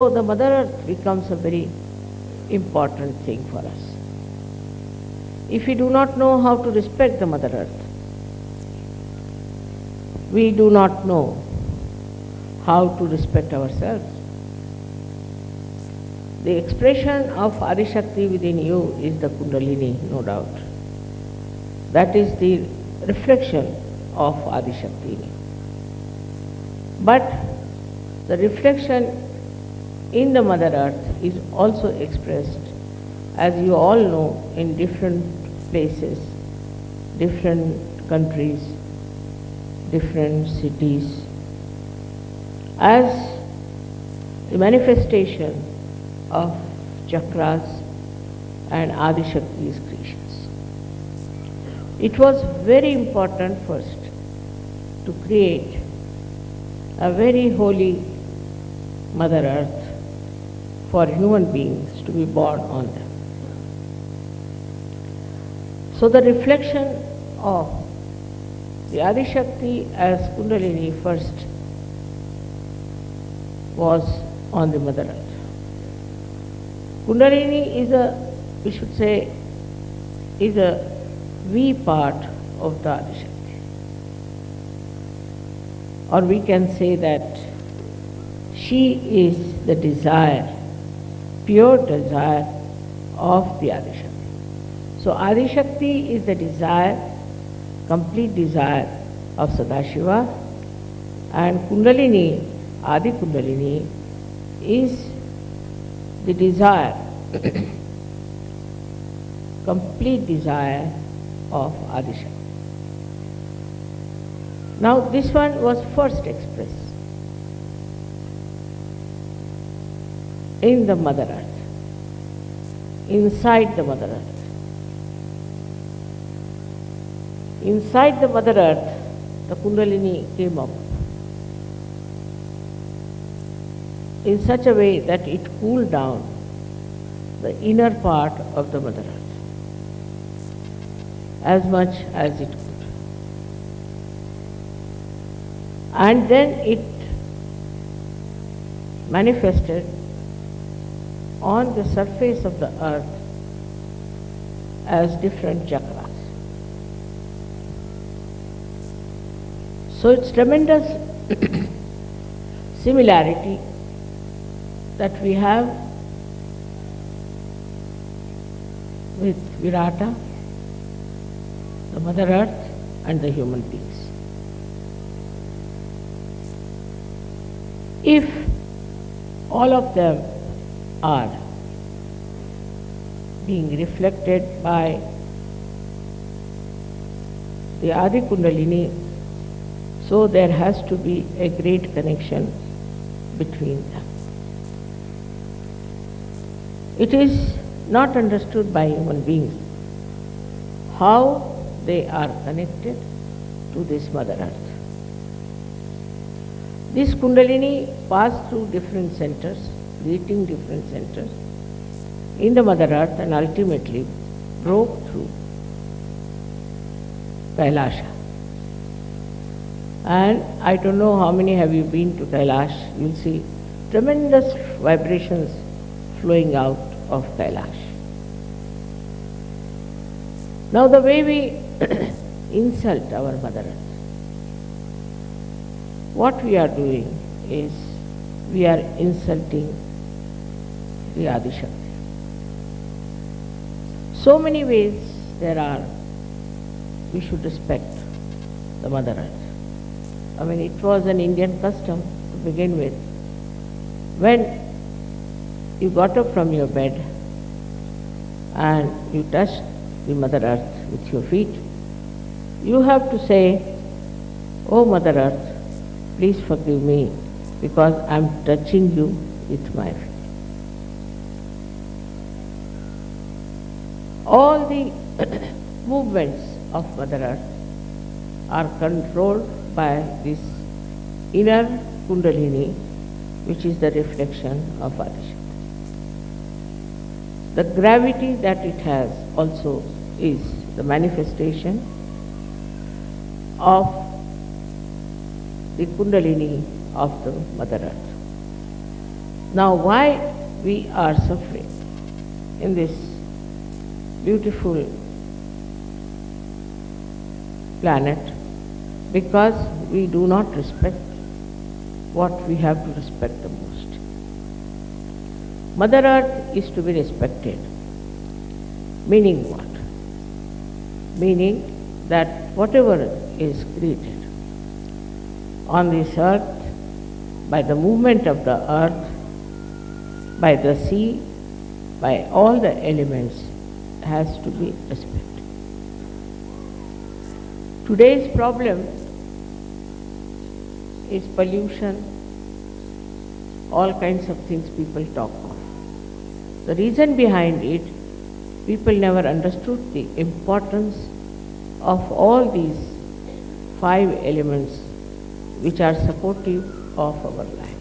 So the Mother Earth becomes a very important thing for us. If we do not know how to respect the Mother Earth, we do not know how to respect ourselves. The expression of Adishakti within you is the Kundalini, no doubt. That is the reflection of Adishakti in you. But the reflection in the Mother Earth is also expressed, as you all know, in different places, different countries, different cities, as the manifestation of chakras and Adishakti's creations. It was very important first to create a very holy Mother Earth for human beings to be born on them. So the reflection of the Adishakti as Kundalini first was on the Mother Earth. Kundalini is we should say, is a V part of the Adishakti. Or we can say that she is the desire, pure desire of the Adishakti. So Adishakti is the desire, complete desire of Sadashiva, and Kundalini, Adi Kundalini, is the desire, complete desire of Adishakti. Now this one was first expressed in the Mother Earth, inside the Mother Earth. Inside the Mother Earth, the Kundalini came up in such a way that it cooled down the inner part of the Mother Earth as much as it could. And then it manifested on the surface of the earth as different chakras. So it's tremendous similarity that we have with Virata, the Mother Earth, and the human beings. If all of them are being reflected by the Adi Kundalini, so there has to be a great connection between them. It is not understood by human beings how they are connected to this Mother Earth. This Kundalini passed through different centers, creating different centers in the Mother Earth, and ultimately broke through Kailasha. And I don't know how many have you been to Kailash. You'll see tremendous vibrations flowing out of Kailash. Now the way we insult our Mother Earth, what we are doing is we are insulting the Adishakti. So many ways there are we should respect the Mother Earth. I mean, it was an Indian custom to begin with. When you got up from your bed and you touched the Mother Earth with your feet, you have to say, "Oh Mother Earth, please forgive me because I am touching you with my feet." All the movements of Mother Earth are controlled by this inner Kundalini, which is the reflection of Adishakti. The gravity that it has also is the manifestation of the Kundalini of the Mother Earth. Now, why we are suffering in this beautiful planet? Because we do not respect what we have to respect the most. Mother Earth is to be respected. Meaning what? Meaning that whatever is created on this earth, by the movement of the earth, by the sea, by all the elements, has to be respected. Today's problem is pollution, all kinds of things people talk of. The reason behind it, people never understood the importance of all these 5 elements which are supportive of our life.